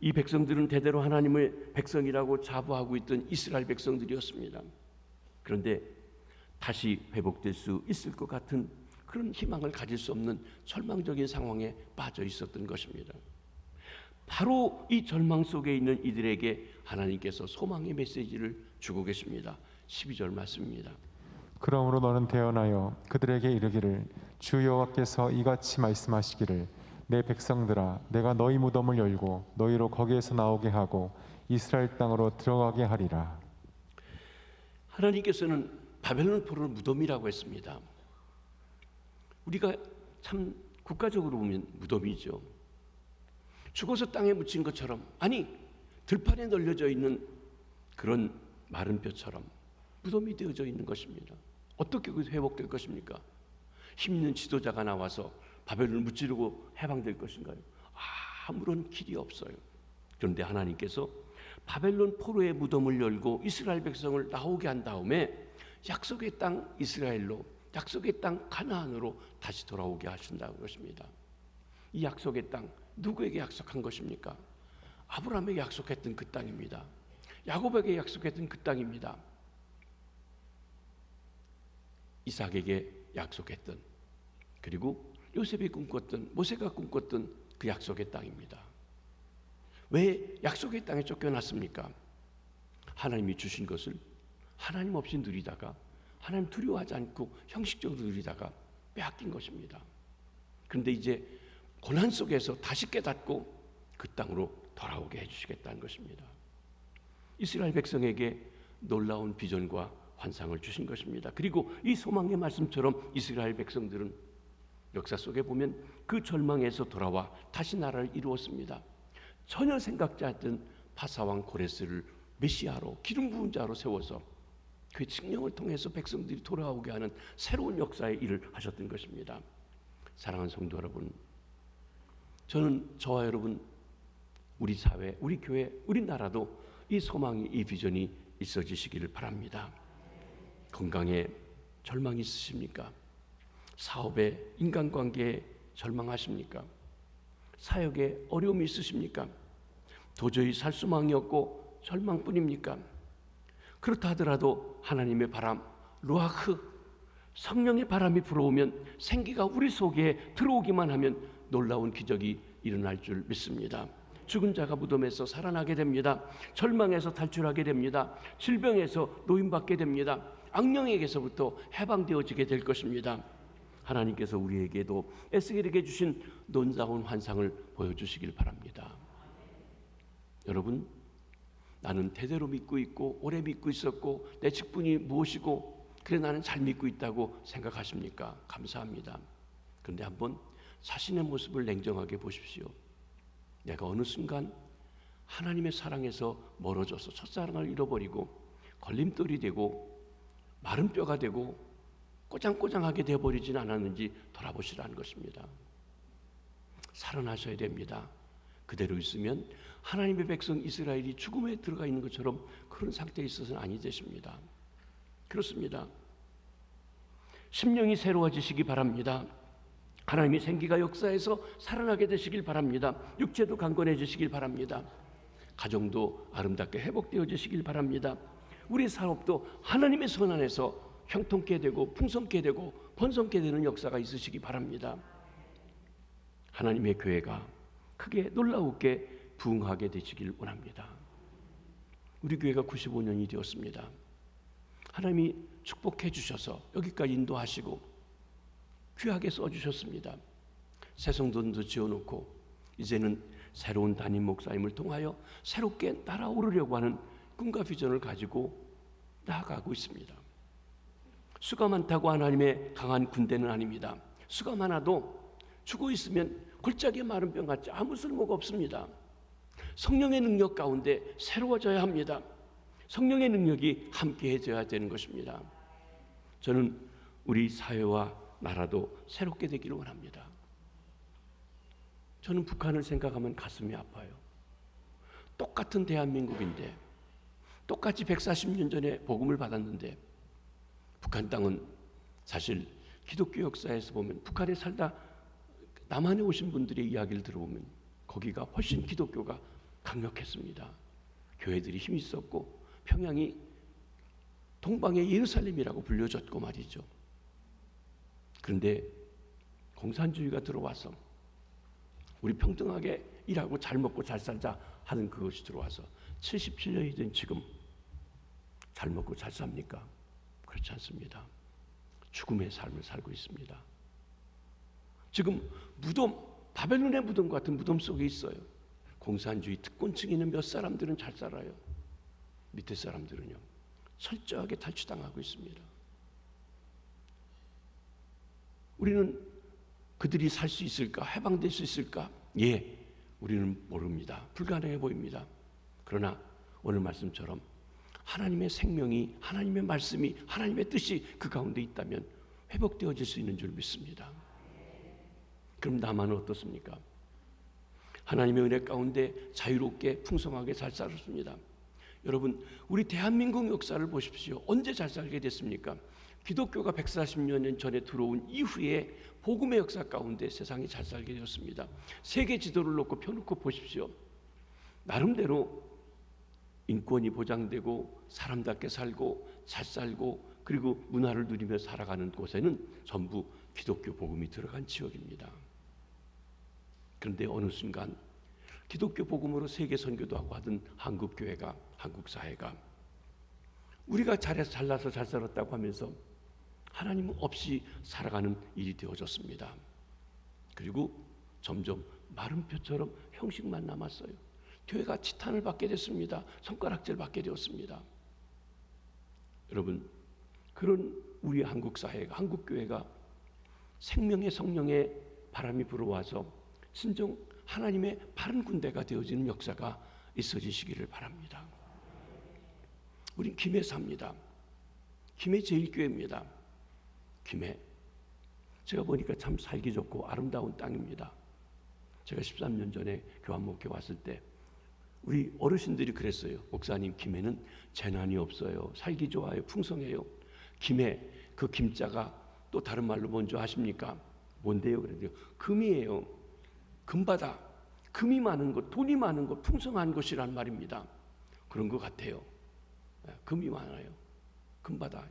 이 백성들은 대대로 하나님의 백성이라고 자부하고 있던 이스라엘 백성들이었습니다. 그런데 다시 회복될 수 있을 것 같은 그런 희망을 가질 수 없는 절망적인 상황에 빠져 있었던 것입니다. 바로 이 절망 속에 있는 이들에게 하나님께서 소망의 메시지를 주고 계십니다. 12절 말씀입니다. 그러므로 너는 대언하여 그들에게 이르기를 주 여호와께서 이같이 말씀하시기를 내 백성들아 내가 너희 무덤을 열고 너희로 거기에서 나오게 하고 이스라엘 땅으로 들어가게 하리라. 하나님께서는 바벨론 포로를 무덤이라고 했습니다. 우리가 참 국가적으로 보면 무덤이죠. 죽어서 땅에 묻힌 것처럼, 아니 들판에 널려져 있는 그런 마른 뼈처럼 무덤이 되어져 있는 것입니다. 어떻게 그것이 회복될 것입니까? 힘 있는 지도자가 나와서 바벨론을 무찌르고 해방될 것인가요? 아무런 길이 없어요. 그런데 하나님께서 바벨론 포로의 무덤을 열고 이스라엘 백성을 나오게 한 다음에 약속의 땅 이스라엘로, 약속의 땅 가나안으로 다시 돌아오게 하신다는 것입니다. 이 약속의 땅 누구에게 약속한 것입니까? 아브라함에게 약속했던 그 땅입니다. 야곱에게 약속했던 그 땅입니다. 이삭에게 약속했던, 그리고 요셉이 꿈꿨던, 모세가 꿈꿨던 그 약속의 땅입니다. 왜 약속의 땅에 쫓겨났습니까? 하나님이 주신 것을 하나님 없이 누리다가, 하나님 두려워하지 않고 형식적으로 누리다가 빼앗긴 것입니다. 그런데 이제 고난 속에서 다시 깨닫고 그 땅으로 돌아오게 해주시겠다는 것입니다. 이스라엘 백성에게 놀라운 비전과 환상을 주신 것입니다. 그리고 이 소망의 말씀처럼 이스라엘 백성들은 역사 속에 보면 그 절망에서 돌아와 다시 나라를 이루었습니다. 전혀 생각지 않던 바사왕 고레스를 메시아로, 기름 부은 자로 세워서 그의 칙령을 통해서 백성들이 돌아오게 하는 새로운 역사의 일을 하셨던 것입니다. 사랑하는 성도 여러분, 저는 저와 여러분, 우리 사회, 우리 교회, 우리 나라도 이 소망이, 이 비전이 있어지시기를 바랍니다. 건강에 절망이 있으십니까? 사업에, 인간관계에 절망하십니까? 사역에 어려움이 있으십니까? 도저히 살 수망이 없고 절망뿐입니까? 그렇다 하더라도 하나님의 바람, 루아흐, 성령의 바람이 불어오면 생기가 우리 속에 들어오기만 하면 놀라운 기적이 일어날 줄 믿습니다. 죽은 자가 무덤에서 살아나게 됩니다. 절망에서 탈출하게 됩니다. 질병에서 노임받게 됩니다. 악령에게서부터 해방되어지게 될 것입니다. 하나님께서 우리에게도 에스겔에게 주신 놀라운 환상을 보여주시길 바랍니다. 여러분, 나는 대대로 믿고 있고 오래 믿고 있었고 내 직분이 무엇이고 그래 나는 잘 믿고 있다고 생각하십니까? 감사합니다. 그런데 한번 자신의 모습을 냉정하게 보십시오. 내가 어느 순간 하나님의 사랑에서 멀어져서 첫사랑을 잃어버리고 걸림돌이 되고 마른 뼈가 되고 꼬장꼬장하게 되어버리진 않았는지 돌아보시라는 것입니다. 살아나셔야 됩니다. 그대로 있으면 하나님의 백성 이스라엘이 죽음에 들어가 있는 것처럼 그런 상태에 있어서는 아니 되십니다. 그렇습니다. 심령이 새로워지시기 바랍니다. 하나님의 생기가 역사에서 살아나게 되시길 바랍니다. 육체도 강건해지시길 바랍니다. 가정도 아름답게 회복되어지시길 바랍니다. 우리 사업도 하나님의 선 안에서 형통케 되고 풍성케 되고 번성케 되는 역사가 있으시기 바랍니다. 하나님의 교회가 크게 놀라우게 부흥하게 되시길 원합니다. 우리 교회가 95년이 되었습니다. 하나님이 축복해 주셔서 여기까지 인도하시고 귀하게 써주셨습니다. 새 성전도 지어놓고 이제는 새로운 담임 목사님을 통하여 새롭게 날아오르려고 하는 꿈과 비전을 가지고 나아가고 있습니다. 수가 많다고 하나님의 강한 군대는 아닙니다. 수가 많아도 죽어 있으면 골짜기에 마른 뼈 같지 아무 쓸모가 없습니다. 성령의 능력 가운데 새로워져야 합니다. 성령의 능력이 함께해져야 되는 것입니다. 저는 우리 사회와 나라도 새롭게 되기를 원합니다. 저는 북한을 생각하면 가슴이 아파요. 똑같은 대한민국인데 똑같이 140년 전에 복음을 받았는데 북한 땅은 사실 기독교 역사에서 보면 북한에 살다 남한에 오신 분들의 이야기를 들어보면 거기가 훨씬 기독교가 강력했습니다. 교회들이 힘이 있었고 평양이 동방의 예루살렘이라고 불려졌고 말이죠. 그런데 공산주의가 들어와서 우리 평등하게 일하고 잘 먹고 잘 살자 하는 그것이 들어와서 77년이 된 지금 잘 먹고 잘 삽니까? 그렇지 않습니다. 죽음의 삶을 살고 있습니다. 지금 무덤, 바벨론의 무덤 같은 무덤 속에 있어요. 공산주의 특권층에 있는 몇 사람들은 잘 살아요. 밑에 사람들은요 철저하게 탈취당하고 있습니다. 우리는 그들이 살 수 있을까? 해방될 수 있을까? 예, 우리는 모릅니다. 불가능해 보입니다. 그러나 오늘 말씀처럼 하나님의 생명이, 하나님의 말씀이, 하나님의 뜻이 그 가운데 있다면 회복되어질 수 있는 줄 믿습니다. 그럼 나만은 어떻습니까? 하나님의 은혜 가운데 자유롭게 풍성하게 잘 살았습니다. 여러분, 우리 대한민국 역사를 보십시오. 언제 잘 살게 됐습니까? 기독교가 140년 전에 들어온 이후에 복음의 역사 가운데 세상이 잘 살게 되었습니다. 세계 지도를 놓고 펴놓고 보십시오. 나름대로 인권이 보장되고 사람답게 살고 잘 살고 그리고 문화를 누리며 살아가는 곳에는 전부 기독교 복음이 들어간 지역입니다. 그런데 어느 순간 기독교 복음으로 세계 선교도 하고 하던 한국 교회가, 한국 사회가 우리가 잘해서 잘나서 잘 살았다고 하면서 하나님 없이 살아가는 일이 되어졌습니다. 그리고 점점 마른 뼈처럼 형식만 남았어요. 교회가 지탄을 받게 됐습니다. 손가락질 받게 되었습니다. 여러분, 그런 우리 한국 사회가, 한국 교회가 생명의 성령의 바람이 불어와서 진정 하나님의 바른 군대가 되어지는 역사가 있어지시기를 바랍니다. 우린 김해 삽니다. 김해 제1교회입니다. 김해. 제가 보니까 참 살기 좋고 아름다운 땅입니다. 제가 13년 전에 교환목회 왔을 때 우리 어르신들이 그랬어요. 목사님, 김해는 재난이 없어요. 살기 좋아요. 풍성해요. 김해, 그 김자가 또 다른 말로 뭔지 아십니까? 뭔데요? 그래요. 금이에요. 금바다. 금이 많은 것, 돈이 많은 것, 풍성한 것이란 말입니다. 그런 것 같아요. 금이 많아요. 금바다.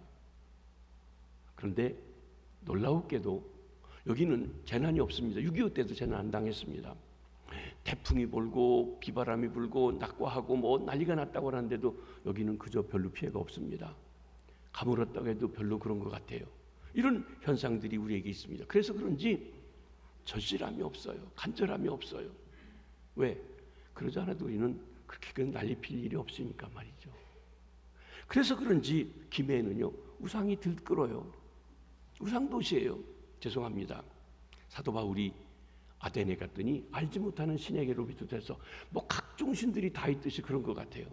그런데 놀라웠게도 여기는 재난이 없습니다. 6.25 때도 재난 안 당했습니다. 태풍이 불고 비바람이 불고 낙과하고 뭐 난리가 났다고 하는데도 여기는 그저 별로 피해가 없습니다. 가물었다고 해도 별로 그런 것 같아요. 이런 현상들이 우리에게 있습니다. 그래서 그런지 절실함이 없어요. 간절함이 없어요. 왜? 그러지 않아도 우리는 그렇게 난리 필 일이 없으니까 말이죠. 그래서 그런지 김해에는요 우상이 들끓어요. 우상도시예요. 죄송합니다. 사도 바울이 아덴에 갔더니 알지 못하는 신에게로 비롯해서 뭐 각종 신들이 다 있듯이 그런 것 같아요.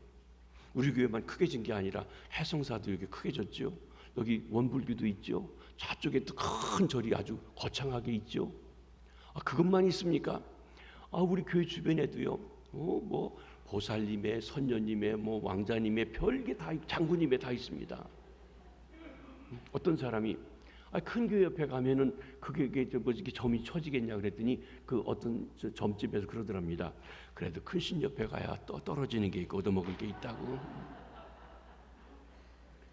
우리 교회만 크게 진 게 아니라 해성사도 여기 크게 졌죠. 여기 원불교도 있죠. 저쪽에 또 큰 절이 아주 거창하게 있죠. 그것만 있습니까? 우리 교회 주변에도요. 뭐 보살님의, 선녀님의, 뭐 왕자님의 별게 다 장군님의 다 있습니다. 어떤 사람이 큰 교회 옆에 가면은 그게 이렇게 점이 쳐지겠냐 그랬더니 그 어떤 점집에서 그러더랍니다. 그래도 큰 신 옆에 가야 또 떨어지는 게 있고 얻어먹을 게 있다고.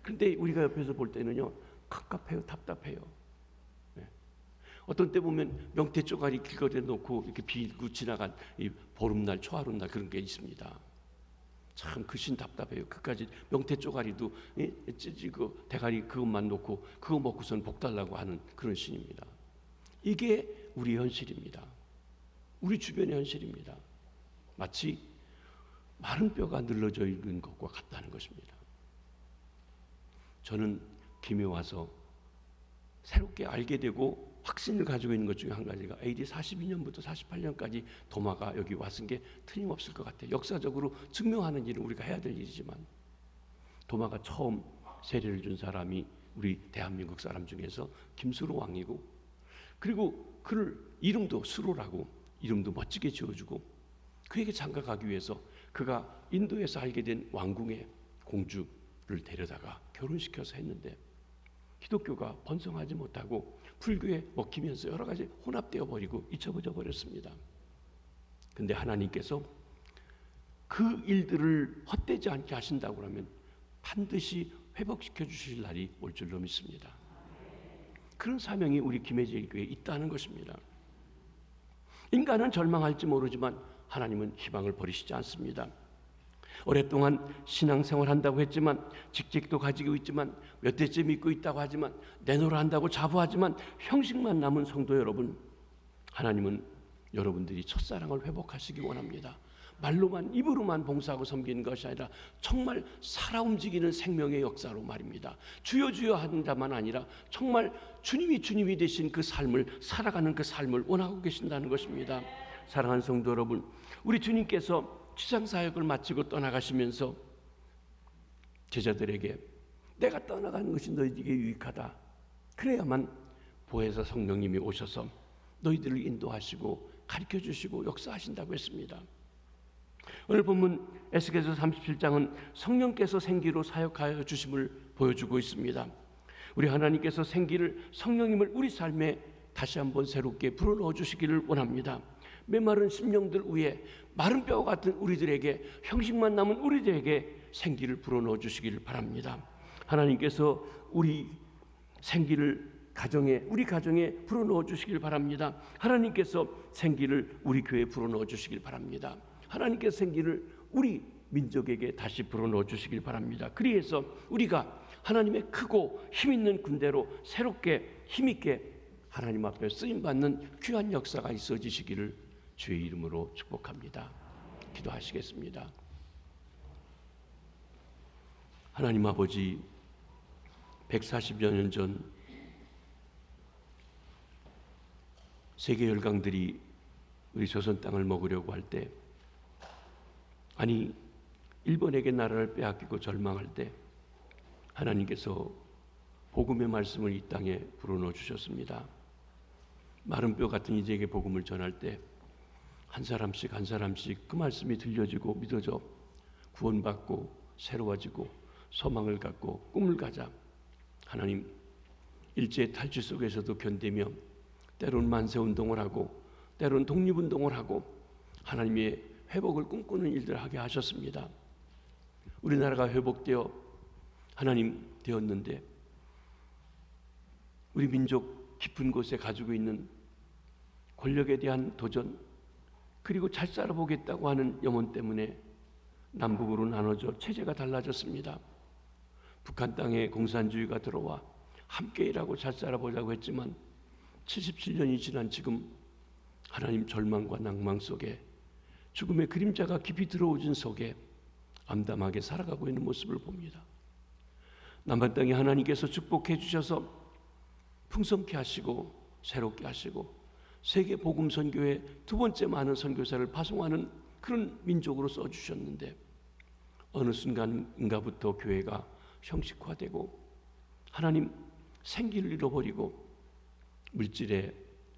그런데 우리가 옆에서 볼 때는요 갑갑해요, 답답해요. 어떤 때 보면 명태 쪼가리 길거리에 놓고 이렇게 비고 지나간 이 보름날, 초하룻날 그런 게 있습니다. 참 그 신 답답해요. 그까지 명태 쪼가리도 그 대가리 그것만 놓고 그거 먹고선 복 달라고 하는 그런 신입니다. 이게 우리 현실입니다. 우리 주변의 현실입니다. 마치 마른 뼈가 늘러져 있는 것과 같다는 것입니다. 저는 김해 와서 새롭게 알게 되고 확신을 가지고 있는 것 중에 한 가지가 AD 42년부터 48년까지 도마가 여기 왔은 게 틀림없을 것 같아요. 역사적으로 증명하는 일은 우리가 해야 될 일이지만 도마가 처음 세례를 준 사람이 우리 대한민국 사람 중에서 김수로 왕이고, 그리고 그를 이름도 수로라고 이름도 멋지게 지어주고 그에게 장가가기 위해서 그가 인도에서 알게 된 왕궁의 공주를 데려다가 결혼시켜서 했는데 기독교가 번성하지 못하고 불교에 먹히면서 여러 가지 혼합되어 버리고 잊혀져 버렸습니다. 근데 하나님께서 그 일들을 헛되지 않게 하신다고 하면 반드시 회복시켜 주실 날이 올 줄로 믿습니다. 그런 사명이 우리 김해제일교회에 있다는 것입니다. 인간은 절망할지 모르지만 하나님은 희망을 버리시지 않습니다. 오랫동안 신앙생활 한다고 했지만 직책도 가지고 있지만 몇 대째 믿고 있다고 하지만 내노라 한다고 자부하지만 형식만 남은 성도 여러분, 하나님은 여러분들이 첫사랑을 회복하시기 원합니다. 말로만 입으로만 봉사하고 섬기는 것이 아니라 정말 살아 움직이는 생명의 역사로 말입니다. 주여 주여 하는 자만 아니라 정말 주님이 되신 그 삶을 살아가는 그 삶을 원하고 계신다는 것입니다. 사랑하는 성도 여러분, 우리 주님께서 지상사역을 마치고 떠나가시면서 제자들에게 내가 떠나가는 것이 너희에게 유익하다. 그래야만 보혜사 성령님이 오셔서 너희들을 인도하시고 가르쳐주시고 역사하신다고 했습니다. 오늘 본문 에스겔서 37장은 성령께서 생기로 사역하여 주심을 보여주고 있습니다. 우리 하나님께서 생기를, 성령님을 우리 삶에 다시 한번 새롭게 불어넣어 주시기를 원합니다. 메마른 심령들 위에 마른 뼈와 같은 우리들에게, 형식만 남은 우리들에게 생기를 불어넣어 주시기를 바랍니다. 하나님께서 우리 생기를 우리 가정에 불어넣어 주시길 바랍니다. 하나님께서 생기를 우리 교회에 불어넣어 주시길 바랍니다. 하나님께서 생기를 우리 민족에게 다시 불어넣어 주시길 바랍니다. 그리해서 우리가 하나님의 크고 힘있는 군대로 새롭게 힘있게 하나님 앞에 쓰임받는 귀한 역사가 있어지시기를 주의 이름으로 축복합니다. 기도하시겠습니다. 하나님 아버지, 140여 년 전 세계 열강들이 우리 조선 땅을 먹으려고 할 때, 아니 일본에게 나라를 빼앗기고 절망할 때 하나님께서 복음의 말씀을 이 땅에 불어넣어 주셨습니다. 마른 뼈 같은 이들에게 복음을 전할 때 한 사람씩 한 사람씩 그 말씀이 들려지고 믿어져 구원받고 새로워지고 소망을 갖고 꿈을 가자. 하나님, 일제의 탈취 속에서도 견디며 때론 만세운동을 하고 때론 독립운동을 하고 하나님의 회복을 꿈꾸는 일들을 하게 하셨습니다. 우리나라가 회복되어 하나님 되었는데 우리 민족 깊은 곳에 가지고 있는 권력에 대한 도전, 그리고 잘 살아보겠다고 하는 염원 때문에 남북으로 나눠져 체제가 달라졌습니다. 북한 땅에 공산주의가 들어와 함께 일하고 잘 살아보자고 했지만 77년이 지난 지금 하나님 절망과 낭망 속에 죽음의 그림자가 깊이 들어오진 속에 암담하게 살아가고 있는 모습을 봅니다. 남한 땅에 하나님께서 축복해 주셔서 풍성케 하시고 새롭게 하시고 세계 복음 선교에 두 번째 많은 선교사를 파송하는 그런 민족으로 써주셨는데 어느 순간인가부터 교회가 형식화되고 하나님 생기를 잃어버리고 물질에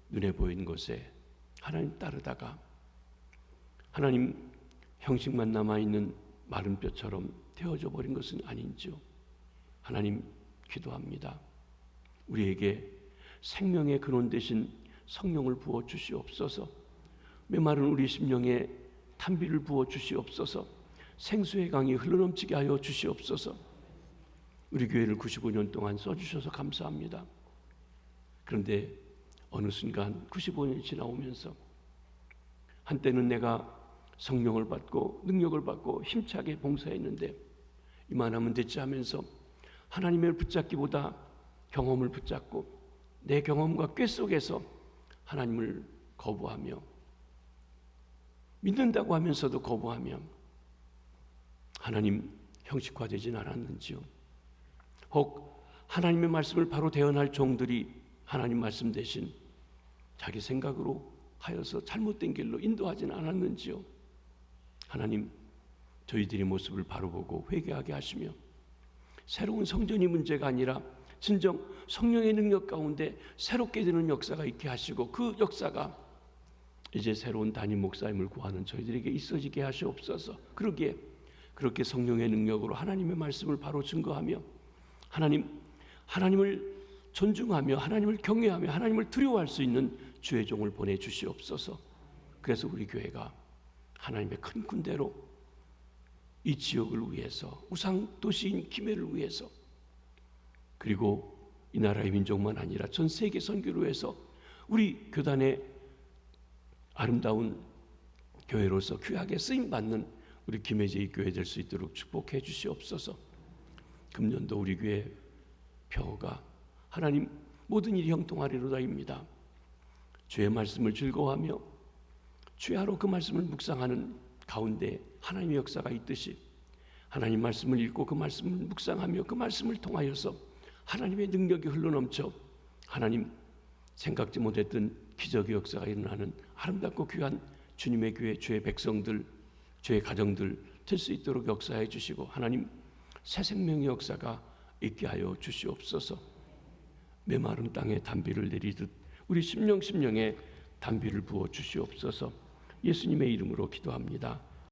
눈에 보이는 것에 하나님 따르다가 하나님 형식만 남아있는 마른 뼈처럼 되어져 버린 것은 아닌지요. 하나님 기도합니다. 우리에게 생명의 근원 되신 성령을 부어 주시옵소서. 메마른 우리 심령에 탄비를 부어 주시옵소서. 생수의 강이 흘러넘치게 하여 주시옵소서. 우리 교회를 95년 동안 써주셔서 감사합니다. 그런데 어느 순간 95년이 지나오면서 한때는 내가 성령을 받고 능력을 받고 힘차게 봉사했는데 이만하면 됐지 하면서 하나님을 붙잡기보다 경험을 붙잡고 내 경험과 꾀 속에서 하나님을 거부하며 믿는다고 하면서도 거부하며 하나님 형식화되진 않았는지요? 혹 하나님의 말씀을 바로 대언할 종들이 하나님 말씀 대신 자기 생각으로 하여서 잘못된 길로 인도하진 않았는지요? 하나님 저희들의 모습을 바로 보고 회개하게 하시며 새로운 성전이 문제가 아니라 진정 성령의 능력 가운데 새롭게 되는 역사가 있게 하시고 그 역사가 이제 새로운 담임 목사님을 구하는 저희들에게 있어지게 하시옵소서. 그렇게 성령의 능력으로 하나님의 말씀을 바로 증거하며 하나님을 존중하며 하나님을 경외하며 하나님을 두려워할 수 있는 주의 종을 보내주시옵소서. 그래서 우리 교회가 하나님의 큰 군대로 이 지역을 위해서 우상 도시인 김해를 위해서 그리고 이 나라의 민족만 아니라 전 세계 선교를 위해서 우리 교단의 아름다운 교회로서 귀하게 쓰임받는 우리 김해제의 교회 될 수 있도록 축복해 주시옵소서. 금년도 우리 교회 표가 하나님 모든 일이 형통하리로다입니다. 주의 말씀을 즐거워하며 주야로 그 말씀을 묵상하는 가운데 하나님의 역사가 있듯이 하나님 말씀을 읽고 그 말씀을 묵상하며 그 말씀을 통하여서 하나님의 능력이 흘러넘쳐 하나님 생각지 못했던 기적의 역사가 일어나는 아름답고 귀한 주님의 교회, 주의 백성들, 주의 가정들 될 수 있도록 역사해 주시고 하나님 새 생명의 역사가 있게 하여 주시옵소서. 메마른 땅에 단비를 내리듯 우리 심령에 단비를 부어 주시옵소서. 예수님의 이름으로 기도합니다.